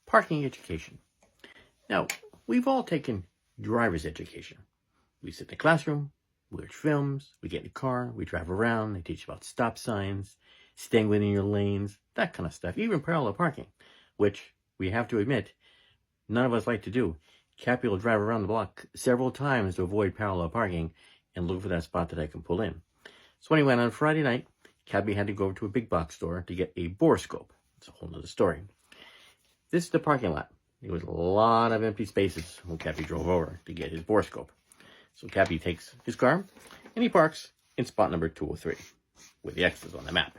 Parking education. Now, we've all taken driver's education. We sit in the classroom, we watch films, we get in the car, we drive around, they teach you about stop signs, staying within your lanes, that kind of stuff, even parallel parking, which we have to admit, none of us like to do. Cappy will drive around the block several times to avoid parallel parking and look for that spot that I can pull in. So anyway, on Friday night, Cappy had to go to a big box store to get a borescope. It's a whole nother story. This is the parking lot. There was a lot of empty spaces when Cappy drove over to get his borescope. So Cappy takes his car and he parks in spot number 203 with the X's on the map.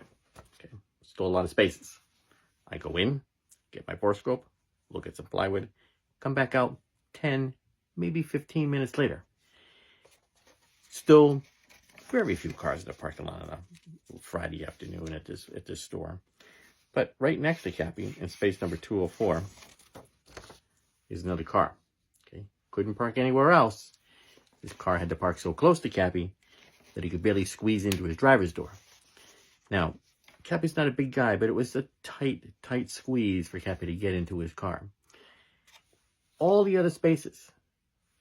Okay, still a lot of spaces. I go in, get my borescope, look at some plywood, come back out 10, maybe 15 minutes later. Still very few cars in the parking lot on a Friday afternoon at this store. But right next to Cappy, in space number 204, is another car. Okay, couldn't park anywhere else. His car had to park so close to Cappy that he could barely squeeze into his driver's door. Now, Cappy's not a big guy, but it was a tight squeeze for Cappy to get into his car. All the other spaces,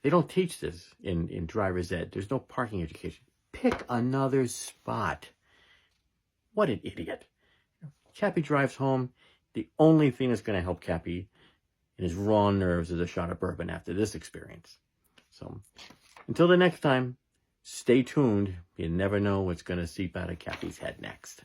they don't teach this in driver's ed. There's no parking education. Pick another spot. What an idiot. Cappy drives home. The only thing that's going to help Cappy and his raw nerves is a shot of bourbon after this experience. So, until the next time, stay tuned. You never know what's going to seep out of Cappy's head next.